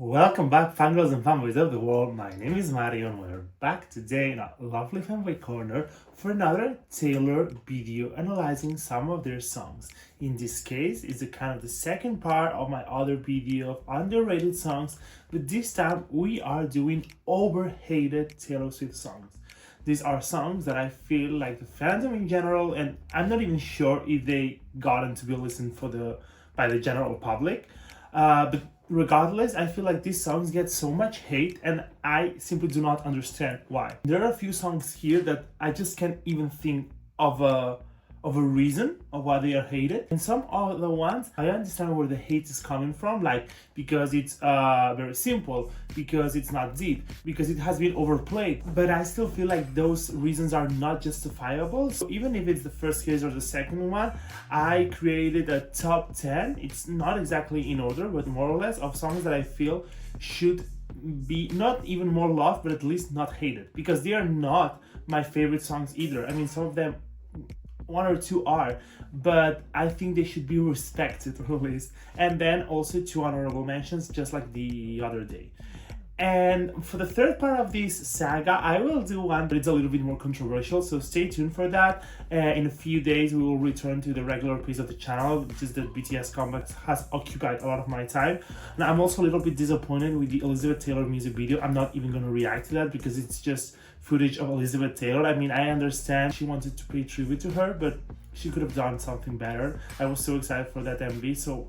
Welcome back, fangirls and fanboys of the world. My name is Mario, and we're back today in a lovely fanboy corner for another Taylor video analyzing some of their songs. In this case, it's a kind of the second part of my other video of underrated songs, but this time we are doing overhated Taylor Swift songs. These are songs that I feel like the fandom in general, and I'm not even sure if they gotten to be listened by the general public. But regardless, I feel like these songs get so much hate, and I simply do not understand why. There are a few songs here that I just can't even think of a reason of why they are hated, and some other ones I understand where the hate is coming from, like because it's very simple, because it's not deep, because it has been overplayed. But I still feel like those reasons are not justifiable. So even if it's the first case or the second one, I created a top 10. It's not exactly in order, but more or less, of songs that I feel should be not even more loved, but at least not hated, because they are not my favorite songs either. I mean, some of them, one or two are, but I think they should be respected at least. And then also two honorable mentions, just like the other day. And for the third part of this saga, I will do one, but it's a little bit more controversial, so stay tuned for that. In a few days, we will return to the regular pace of the channel, which is that BTS comeback has occupied a lot of my time. And I'm also a little bit disappointed with the Elizabeth Taylor music video. I'm not even going to react to that because it's just footage of Elizabeth Taylor. I mean, I understand she wanted to pay tribute to her, but she could have done something better. I was so excited for that MV, so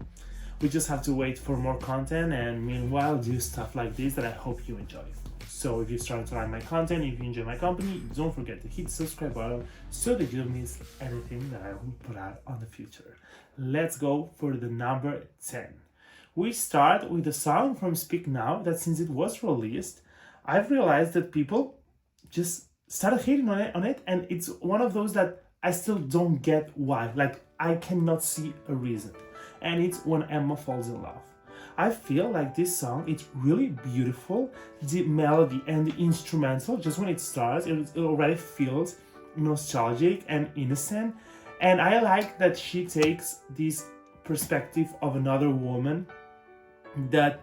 we just have to wait for more content, and meanwhile do stuff like this that I hope you enjoy. So if you start to like my content, if you enjoy my company, don't forget to hit the subscribe button so that you don't miss anything that I will put out on the future. Let's go for the number 10. We start with a song from Speak Now that, since it was released, I've realized that people just started hating on it, and it's one of those that I still don't get why. Like, I cannot see a reason. And it's When Emma Falls in Love. I feel like this song, it's really beautiful. The melody and the instrumental, just when it starts, it already feels nostalgic and innocent. And I like that she takes this perspective of another woman, that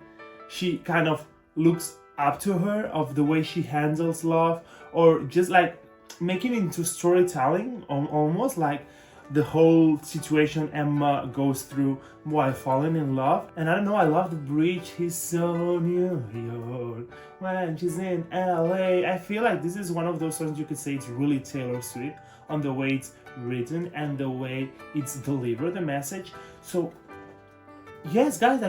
she kind of looks up to her, of the way she handles love, or just like making it into storytelling, almost like the whole situation Emma goes through while falling in love. And I don't know, I love the bridge. He's so New York when she's in LA. I feel like this is one of those songs you could say it's really Taylor Swift on the way it's written and the way it's delivered, the message. So yes, guys,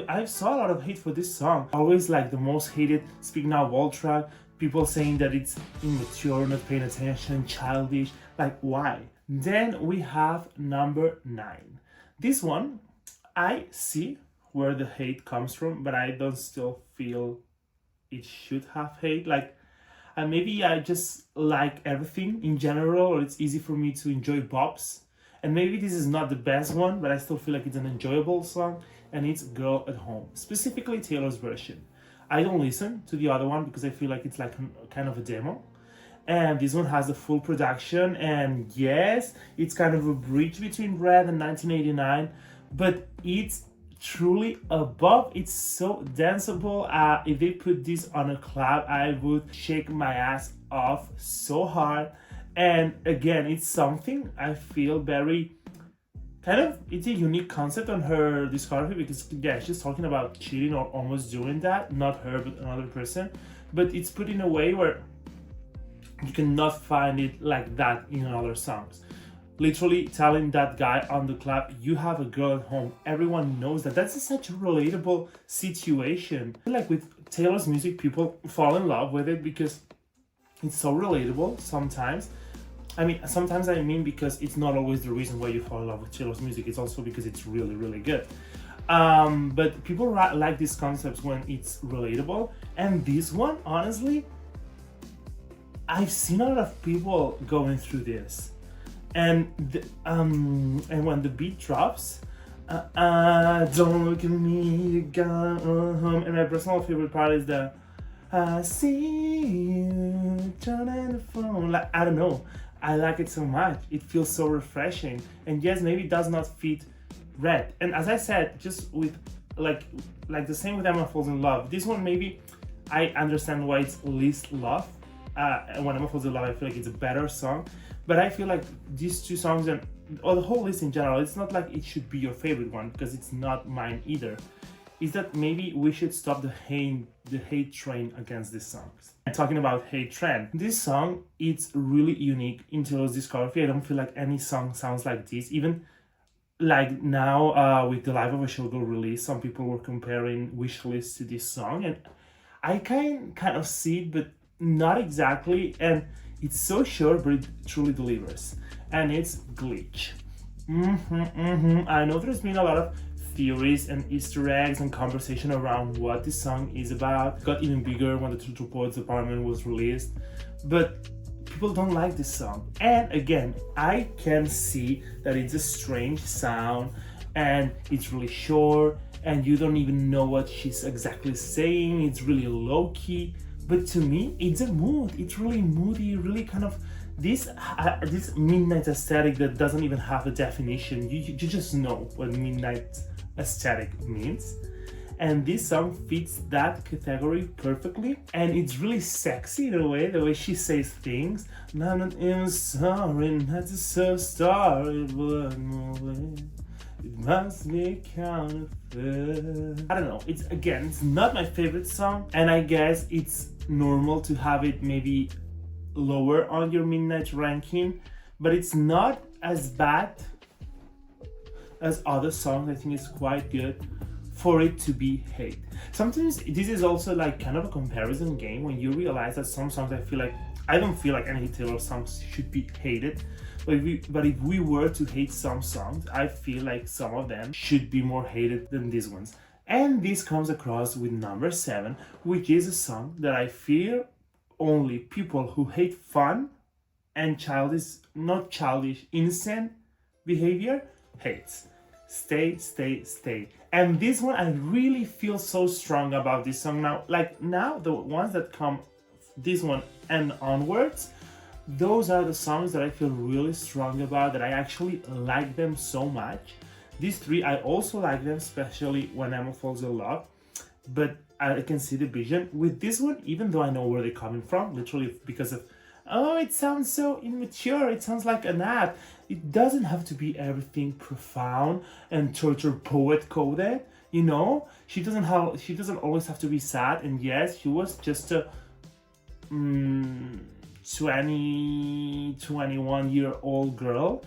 I saw a lot of hate for this song. Always like the most hated Speak Now wall track. People saying that it's immature, not paying attention, childish. Like, why? Then we have number 9. This one, I see where the hate comes from, but I don't still feel it should have hate. Like, maybe I just like everything in general, or it's easy for me to enjoy bops. And maybe this is not the best one, but I still feel like it's an enjoyable song, and it's Girl at Home, specifically Taylor's version. I don't listen to the other one because I feel like it's like kind of a demo. And this one has the full production, and yes, it's kind of a bridge between Red and 1989, but it's truly above. It's so danceable. If they put this on a club, I would shake my ass off so hard. And again, it's something I feel very it's a unique concept on her discography, because yeah, she's talking about cheating or almost doing that, not her but another person, but it's put in a way where you cannot find it like that in other songs. Literally telling that guy on the club, you have a girl at home. Everyone knows that. That's such a relatable situation. Like with Taylor's music, people fall in love with it because it's so relatable sometimes. Sometimes because it's not always the reason why you fall in love with Taylor's music. It's also because it's really, really good. But people like these concepts when it's relatable. And this one, honestly, I've seen a lot of people going through this, and when the beat drops, don't look at me, you got home. And my personal favorite part is the I see you turning the phone. Like, I don't know, I like it so much. It feels so refreshing, and yes, maybe it does not fit Red. And as I said, just with like the same with Emma Falls in Love. This one maybe I understand why it's least loved. When Emma Falls in Love, I feel like it's a better song, but I feel like these two songs or the whole list in general, it's not like it should be your favorite one because it's not mine either. Is that maybe we should stop the hate train against these songs. And talking about hate trend, this song, it's really unique in Taylor's discography. I don't feel like any song sounds like this. Even like now with the Life of a Showgirl release, some people were comparing Wishlist to this song, and I kind of see it, but not exactly. And it's so short, but it truly delivers. And it's Glitch. I know there's been a lot of theories and Easter eggs and conversation around what this song is about. It got even bigger when the True Poets Department was released, but people don't like this song. And again, I can see that it's a strange sound and it's really short and you don't even know what she's exactly saying. It's really low-key, but to me it's a mood. It's really moody, really kind of this midnight aesthetic that doesn't even have a definition. You just know what midnight aesthetic means, and this song fits that category perfectly. And it's really sexy in a way, the way she says things. I'm not even sorry, not so sorry, but it must be counterfeit. I don't know, it's not my favorite song, and I guess it's normal to have it maybe lower on your midnight ranking, but it's not as bad as other songs. I think it's quite good for it to be hate. Sometimes this is also like kind of a comparison game when you realize that some songs I don't feel like any Taylor songs should be hated, but if we were to hate some songs, I feel like some of them should be more hated than these ones. And this comes across with number 7, which is a song that I feel only people who hate fun and childish, innocent behavior hates. Stay, Stay, Stay. And this one, I really feel so strong about this song now. Like now, the ones that come, this one and onwards, those are the songs that I feel really strong about, that I actually like them so much. These 3, I also like them, especially when Emma Falls in Love. But I can see the vision with this one, even though I know where they're coming from, literally because of, oh, it sounds so immature, it sounds like an ad. It doesn't have to be everything profound and torture poet coded, you know? She doesn't always have to be sad, and yes, she was just a 21-year-old girl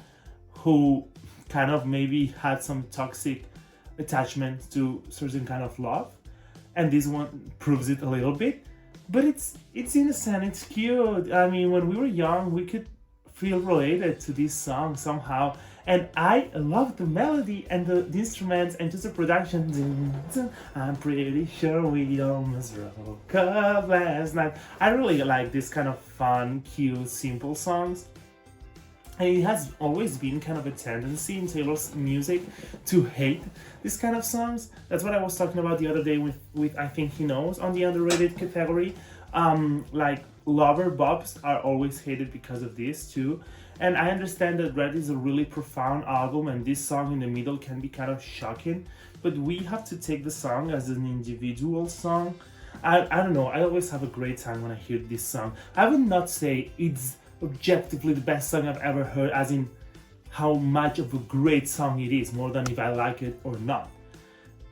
who kind of maybe had some toxic attachment to certain kind of love. And this one proves it a little bit, but it's innocent, it's cute. I mean, when we were young, we could feel related to this song somehow, and I love the melody and the instruments and just the production. I'm pretty sure we almost broke up last night. I really like this kind of fun, cute, simple songs. And it has always been kind of a tendency in Taylor's music to hate this kind of songs. That's what I was talking about the other day with I Think He Knows on the underrated category. Like Lover Bops are always hated because of this too. And I understand that Red is a really profound album and this song in the middle can be kind of shocking, but we have to take the song as an individual song. I don't know, I always have a great time when I hear this song. I would not say it's objectively the best song I've ever heard, as in how much of a great song it is, more than if I like it or not.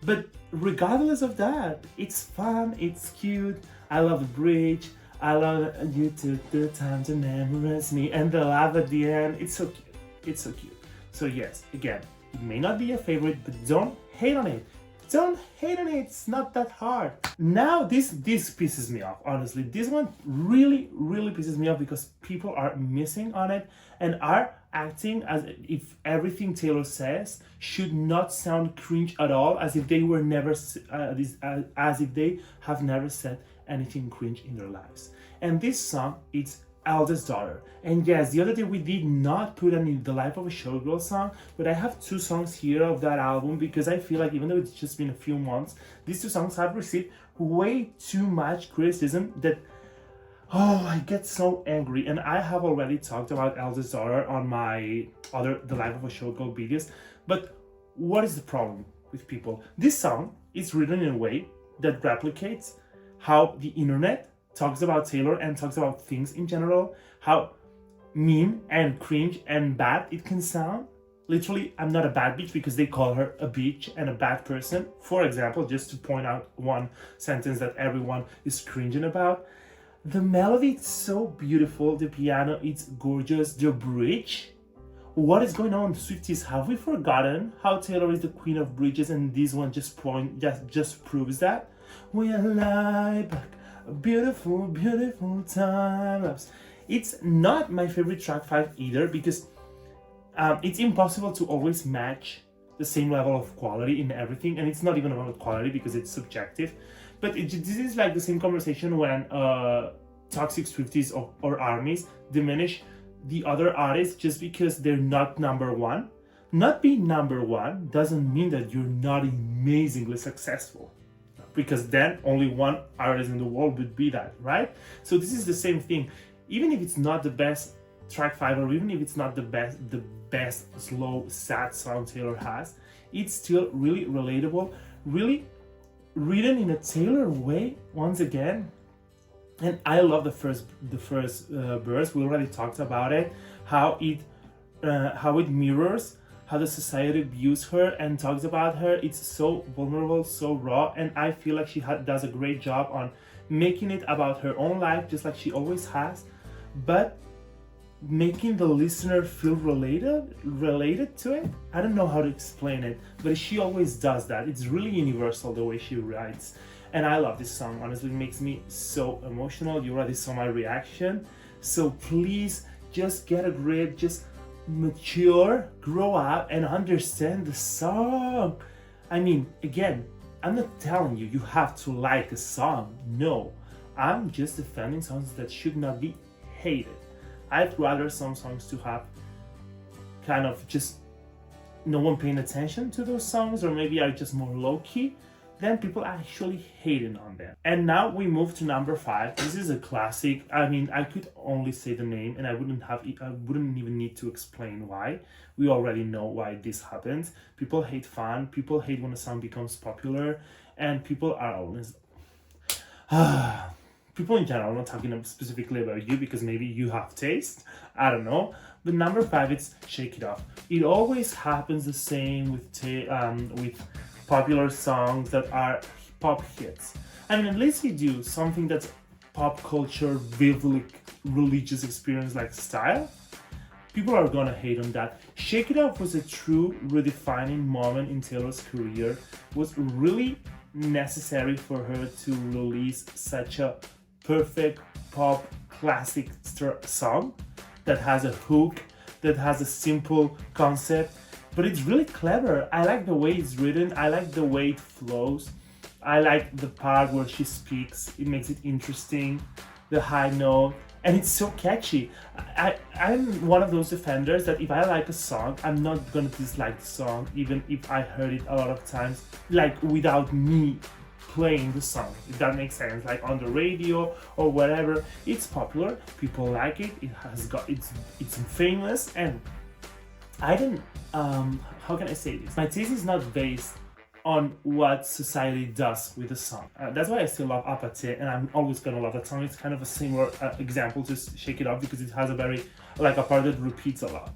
But regardless of that, it's fun, it's cute, I love the bridge, I love that you took the time to memorize me, and the laugh at the end, it's so cute, it's so cute. So yes, again, it may not be your favorite, but don't hate on it. Don't hate on it, it's not that hard. Now this pisses me off, honestly. This one really pisses me off because people are missing on it and are acting as if everything Taylor says should not sound cringe at all, as if they were never, as if they have never said anything cringe in their lives. And this song, it's Eldest Daughter. And yes, the other day we did not put any The Life of a Showgirl song, but I have 2 songs here of that album because I feel like even though it's just been a few months, these 2 songs have received way too much criticism that, oh, I get so angry. And I have already talked about Eldest Daughter on my other The Life of a Showgirl videos, but what is the problem with people? This song, it's written in a way that replicates how the internet talks about Taylor and talks about things in general, how mean and cringe and bad it can sound. Literally, I'm not a bad bitch because they call her a bitch and a bad person. For example, just to point out one sentence that everyone is cringing about. The melody is so beautiful, the piano it's gorgeous, the bridge. What is going on, Swifties? Have we forgotten how Taylor is the queen of bridges and this one just proves that? We lie back, a beautiful, beautiful time lapse. It's not my favorite track 5 either because it's impossible to always match the same level of quality in everything, and it's not even about quality because it's subjective. But this is like the same conversation when toxic Swifties or armies diminish the other artists just because they're not number one. Not being number one doesn't mean that you're not amazingly successful, because then only one artist in the world would be that, right? So this is the same thing. Even if it's not the best track 5, or even if it's not the best slow sad song Taylor has, it's still really relatable, really written in a Taylor way once again. And I love the first verse. We already talked about it, how it mirrors how the society views her and talks about her. It's so vulnerable, so raw, and I feel like she does a great job on making it about her own life, just like she always has, but making the listener feel related to it. I don't know how to explain it, but she always does that. It's really universal the way she writes, and I love this song. Honestly, it makes me so emotional. You already saw my reaction, so please just get a grip, just mature, grow up, and understand the song. I mean, again, I'm not telling you have to like a song. No, I'm just defending songs that should not be hated. I'd rather some songs to have kind of just no one paying attention to those songs, or maybe are just more low-key, than people actually hating on them. And now we move to number 5. This is a classic. I mean, I could only say the name and I wouldn't even need to explain why. We already know why this happens. People hate fun, people hate when a song becomes popular, and people are always people in general. I'm not talking specifically about you because maybe you have taste, I don't know. But number 5, it's Shake It Off. It always happens the same with popular songs that are pop hits. I mean, at least you do something that's pop culture, vivid, religious experience like style. People are gonna hate on that. Shake It Off was a true redefining moment in Taylor's career. It was really necessary for her to release such a perfect pop classic song that has a hook, that has a simple concept, but it's really clever. I like the way it's written, I like the way it flows, I like the part where she speaks, it makes it interesting, the high note, and it's so catchy. I'm one of those defenders that if I like a song, I'm not gonna dislike the song even if I heard it a lot of times, like without me playing the song, if that makes sense, like on the radio or whatever. It's popular, people like it, it's famous, and I didn't how can I say this? My taste is not based on what society does with the song. That's why I still love Apathy, and I'm always gonna love that song. It's kind of a similar example to Shake It Off because it has a very, like a part that repeats a lot.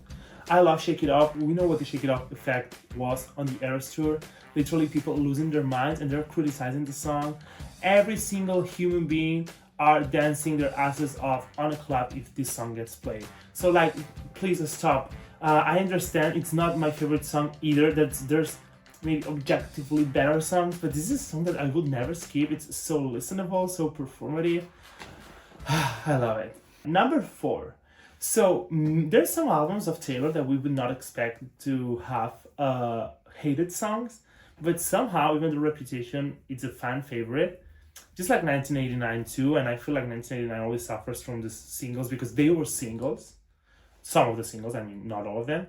I love Shake It Off. We know what the Shake It Off effect was on the Eras Tour. Literally people losing their minds and they're criticizing the song. Every single human being are dancing their asses off on a club if this song gets played. So like, please stop. I understand it's not my favorite song either. There's maybe objectively better songs, but this is a song that I would never skip. It's so listenable, so performative. I love it. Number 4. So there's some albums of Taylor that we would not expect to have hated songs, but somehow even the Reputation, it's a fan favorite. Just like 1989 too, and I feel like 1989 always suffers from the singles because they were singles. Some of the singles, I mean, not all of them.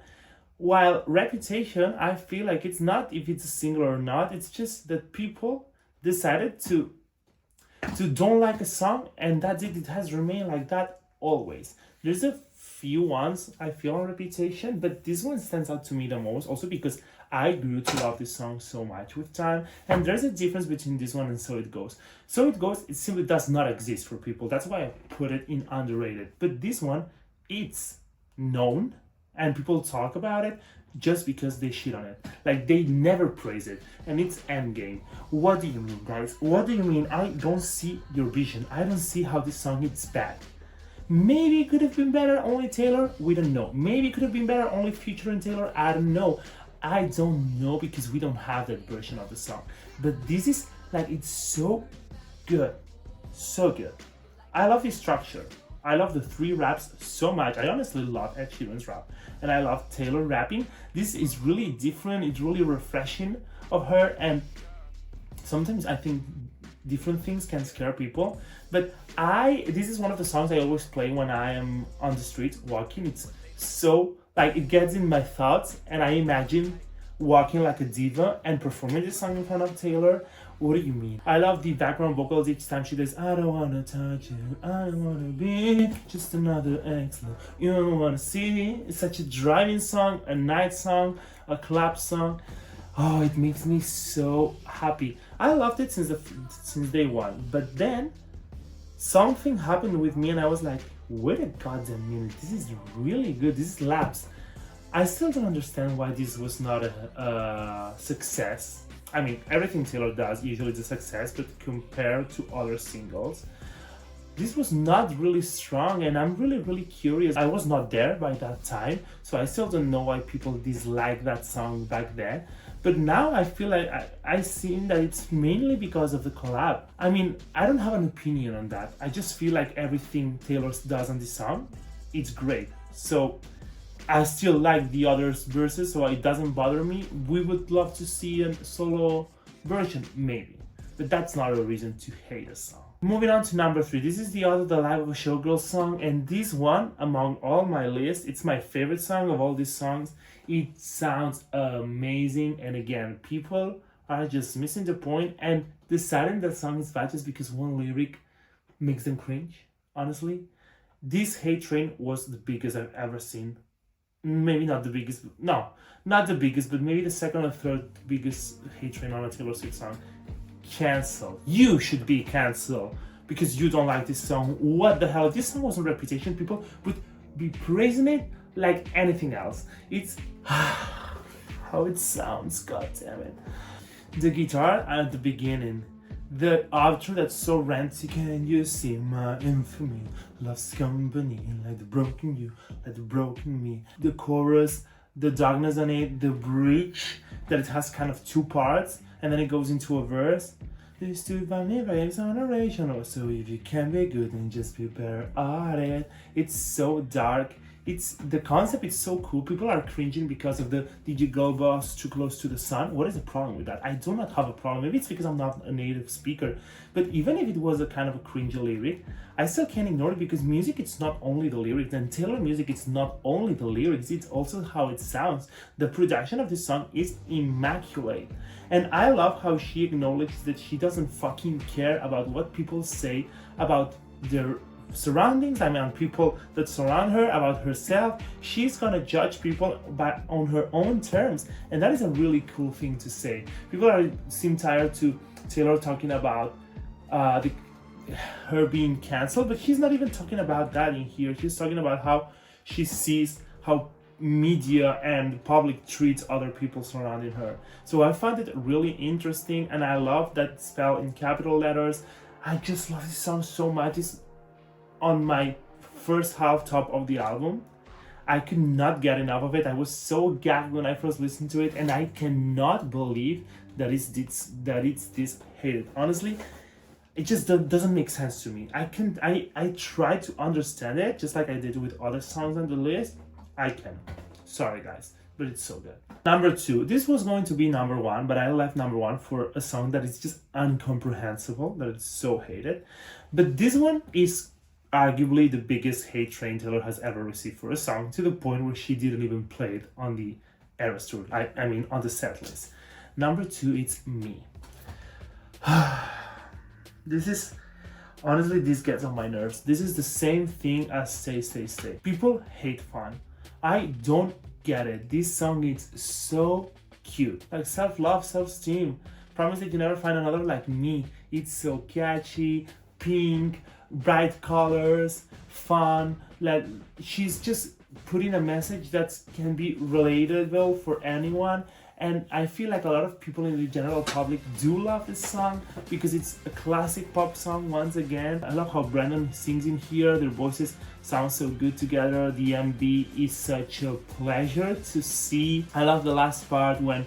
While Reputation, I feel like it's not if it's a single or not, it's just that people decided to don't like a song, and that's it. It has remained like that always. There's a few ones I feel on Reputation, but this one stands out to me the most, also because I grew to love this song so much with time, and there's a difference between this one and So It Goes. So It Goes, it simply does not exist for people. That's why I put it in underrated. But this one, it's known, and people talk about it just because they shit on it. Like, they never praise it, and it's endgame. What do you mean, guys? What do you mean? I don't see your vision. I don't see how this song is bad. Maybe it could have been better only Taylor, we don't know. Maybe it could have been better only featuring Taylor, I don't know. I don't know because we don't have that version of the song. But this is like, it's so good. So good. I love the structure. I love the 3 raps so much. I honestly love Ed Sheeran's rap. And I love Taylor rapping. This is really different. It's really refreshing of her. And sometimes I think different things can scare people. But this is one of the songs I always play when I am on the street walking. It's so, like, it gets in my thoughts, and I imagine walking like a diva and performing this song in front of Taylor. What do you mean? I love the background vocals each time she does, I don't wanna touch you, I don't wanna be just another ex, you don't wanna see me. It's such a driving song, a night song, a clap song. Oh, it makes me so happy. I loved it since day one, but then something happened with me and I was like, wait a goddamn minute, this is really good, this slaps. I still don't understand why this was not a success. I mean, everything Taylor does usually is a success, but compared to other singles, this was not really strong, and I'm really curious. I was not there by that time, so I still don't know why people disliked that song back then. But now I feel like I seen that it's mainly because of the collab. I mean, I don't have an opinion on that. I just feel like everything Taylor does on this song, it's great. So I still like the others verses, so it doesn't bother me. We would love to see a solo version, maybe. But that's not a reason to hate a song. Moving on to number 3. This is the other The Life of a Showgirl song, and this one, among all my list, it's my favorite song of all these songs. It sounds amazing, and again, people are just missing the point and deciding that song is bad just because one lyric makes them cringe, honestly. This hate train was the biggest I've ever seen. Maybe not the biggest, no, not the biggest, but maybe the second or third biggest hate train on a Taylor Swift song. Cancel. You should be canceled because you don't like this song. What the hell? This song was on Reputation. People would be praising it like anything else. It's how it sounds, god damn it. The guitar at the beginning, the outro that's so ranty, can you see my infamy? Love's company, like the broken you, like the broken me. The chorus, the darkness on it, the bridge, that it has kind of 2 parts, and then it goes into a verse. This too by me by exoneration, or so if you can be good then just be better at it. It's so dark. It's the concept is so cool. People are cringing because of the Did You Go Boss Too Close to the Sun. What is the problem with that? I do not have a problem. Maybe it's because I'm not a native speaker. But even if it was a kind of a cringy lyric, I still can't ignore it because music, it's not only the lyrics. And Taylor music, it's not only the lyrics, it's also how it sounds. The production of this song is immaculate. And I love how she acknowledges that she doesn't fucking care about what people say about their surroundings, I mean people that surround her, about herself. She's gonna judge people on her own terms, and that is a really cool thing to say. People seem tired to Taylor talking about her being cancelled, but she's not even talking about that in here. She's talking about how she sees how media and public treats other people surrounding her. So I found it really interesting, and I love that spell in capital letters. I just love this song so much. It's on my first half top of the album. I could not get enough of it. I was so gagged when I first listened to it, and I cannot believe that it's this hated. Honestly, it just doesn't make sense to me. I try to understand it just like I did with other songs on the list. I can. Sorry guys, but it's so good. Number 2. This was going to be number 1, but I left number 1 for a song that is just incomprehensible, that it's so hated. But this one is arguably the biggest hate train Taylor has ever received for a song, to the point where she didn't even play it on the Eras tour. I mean on the set list. Number 2, it's Me. This is, honestly, this gets on my nerves. This is the same thing as Stay, Stay, Stay. People hate fun. I don't get it. This song is so cute. Like self-love, self-esteem. Promise that you never find another like me. It's so catchy, pink, bright colors, fun. Like she's just putting a message that can be relatable for anyone. And I feel like a lot of people in the general public do love this song because it's a classic pop song once again. I love how Brandon sings in here. Their voices sound so good together. The MV is such a pleasure to see. I love the last part when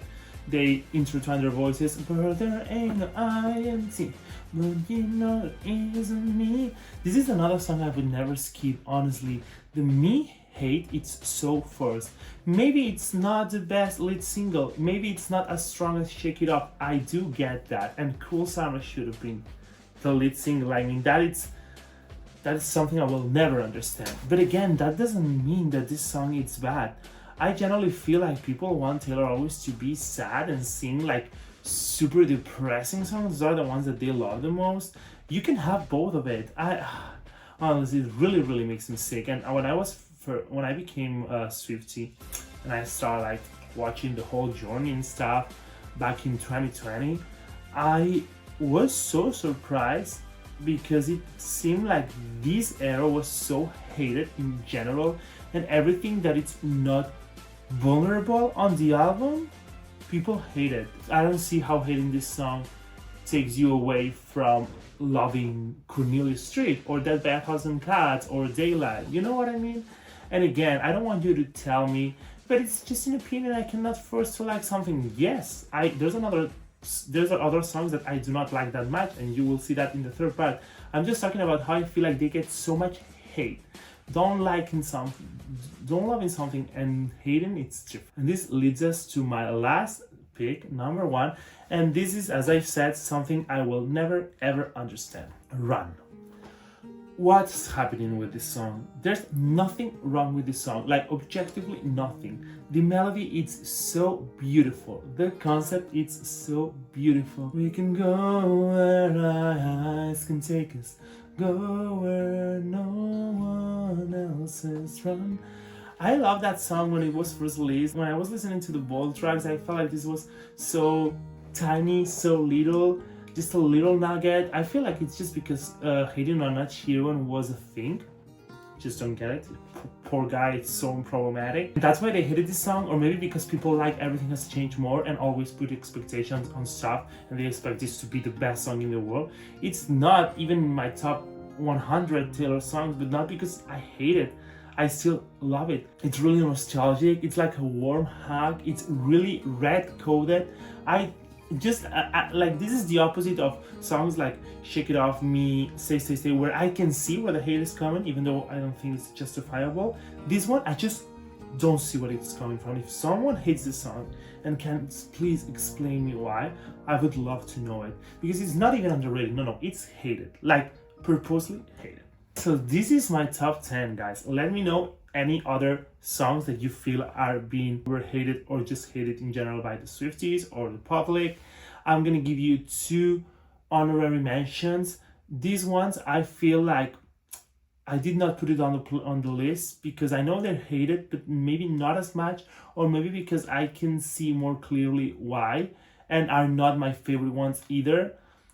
they intertwine their voices. But there ain't no INT, but you know it isn't me. This is another song I would never skip, honestly. The Me Hate, it's so first. Maybe it's not the best lead single, maybe it's not as strong as Shake It Off. I do get that, and Cool Summer should have been the lead single. I mean, that is something I will never understand. But again, that doesn't mean that this song is bad. I generally feel like people want Taylor always to be sad and sing like super depressing songs. Those are the ones that they love the most. You can have both of it. Honestly, it really makes me sick. And when I became a Swiftie and I started like watching the whole journey and stuff back in 2020, I was so surprised because it seemed like this era was so hated in general, and everything that it's not vulnerable on the album, people hate it. I don't see how hating this song takes you away from loving Cornelia Street or Dead by a Thousand Cuts or Daylight. You know what I mean? And again, I don't want you to tell me, but it's just an opinion. I cannot force to like something. Yes, there's other songs that I do not like that much, and you will see that in the third part. I'm just talking about how I feel like they get so much hate. Don't love in something and hating, it's different. And this leads us to my last pick, number 1. And this is, as I've said, something I will never ever understand. Run. What's happening with this song? There's nothing wrong with this song, like objectively nothing. The melody is so beautiful. The concept is so beautiful. We can go where our eyes can take us, go where no one else has run. I love that song when it was first released. When I was listening to the bold tracks, I felt like this was so tiny, so little, just a little nugget. I feel like it's just because hating on Ed Sheeran was a thing. Just don't get it. Poor guy, it's so problematic. That's why they hated this song, or maybe because people like Everything Has Changed more and always put expectations on stuff and they expect this to be the best song in the world. It's not even my top 100 Taylor songs, but not because I hate it. I still love it. It's really nostalgic. It's like a warm hug. It's really red coded. I like, this is the opposite of songs like Shake It Off, Me, Stay Stay Stay, where I can see where the hate is coming, even though I don't think it's justifiable. This one, I just don't see what it's coming from. If someone hates this song and can please explain me why, I would love to know it, because it's not even underrated. No, it's hated, like purposely hated. So this is my top 10, guys. Let me know any other songs that you feel were hated or just hated in general by the Swifties or the public. I'm gonna give you 2 honorary mentions. These ones I feel like I did not put it on the list because I know they're hated, but maybe not as much, or maybe because I can see more clearly why, and are not my favorite ones either.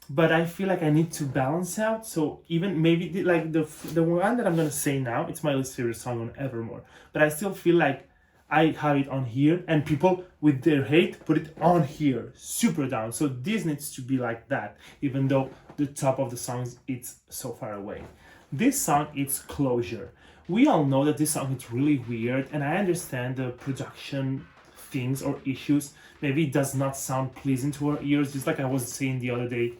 But I feel like I need to balance out. So even maybe like the one that I'm gonna say now, it's my least favorite song on Evermore. But I still feel like I have it on here, and people with their hate put it on here, super down. So this needs to be like that, even though the top of the songs it's so far away. This song, it's Closure. We all know that this song is really weird, and I understand the production things or issues. Maybe it does not sound pleasing to our ears, just like I was saying the other day.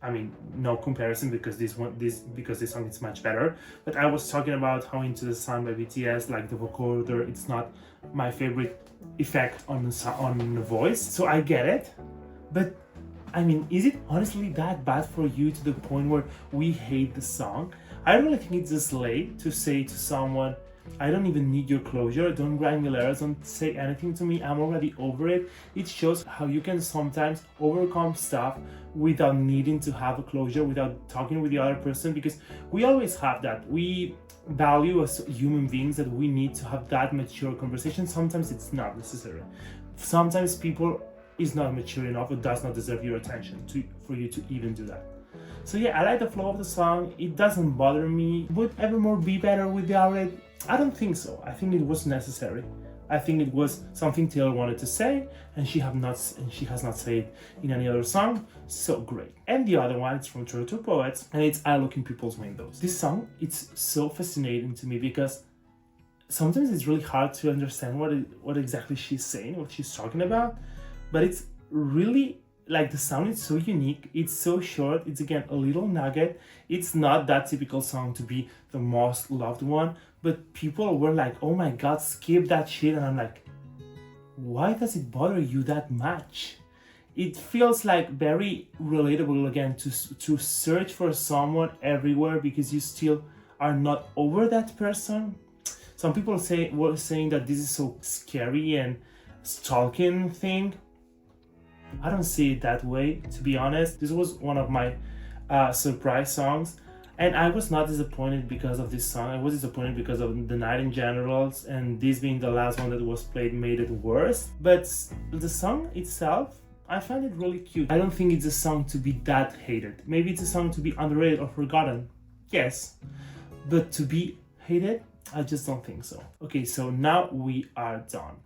I mean, no comparison because this song is much better. But I was talking about how Into the Sun by BTS, like the vocoder, it's not my favorite effect on the voice. So I get it, but I mean, is it honestly that bad for you to the point where we hate the song? I really think it's just late to say to someone, I don't even need your closure, don't write me letters, don't say anything to me, I'm already over it. It shows how you can sometimes overcome stuff without needing to have a closure, without talking with the other person, because we always have that. We value as human beings that we need to have that mature conversation. Sometimes it's not necessary. Sometimes people is not mature enough or does not deserve your attention for you to even do that. So yeah, I like the flow of the song. It doesn't bother me. Would Evermore be better with the outlet? I don't think so. I think it was necessary. I think it was something Taylor wanted to say, and she has not said it in any other song. So great. And the other one, it's from Toronto Poets, and it's I Look in People's Windows. This song, it's so fascinating to me because sometimes it's really hard to understand what exactly she's saying, what she's talking about, but it's really like the sound is so unique. It's so short. It's again a little nugget. It's not that typical song to be the most loved one, but people were like, "Oh my God, skip that shit," and I'm like, why does it bother you that much? It feels like very relatable again to search for someone everywhere because you still are not over that person. Some people were saying that this is so scary and stalking thing. I don't see it that way, to be honest. This was one of my surprise songs, and I was not disappointed because of this song. I was disappointed because of the night in general, and this being the last one that was played made it worse. But the song itself, I find it really cute. I don't think it's a song to be that hated. Maybe it's a song to be underrated or forgotten. Yes, but to be hated, I just don't think so. Okay, so now we are done.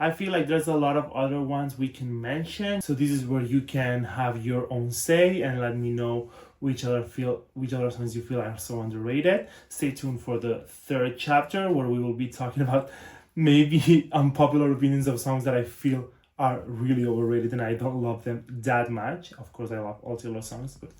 I feel like there's a lot of other ones we can mention. So this is where you can have your own say and let me know which other songs you feel are so underrated. Stay tuned for the third chapter where we will be talking about maybe unpopular opinions of songs that I feel are really overrated and I don't love them that much. Of course, I love all Taylor songs, but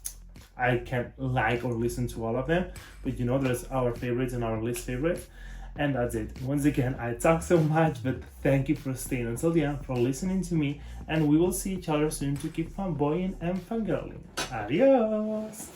I can't like or listen to all of them. But you know, there's our favorites and our least favorites. And that's it. Once again, I talk so much, but thank you for staying until the end, for listening to me, and we will see each other soon to keep fanboying and fangirling. Adios!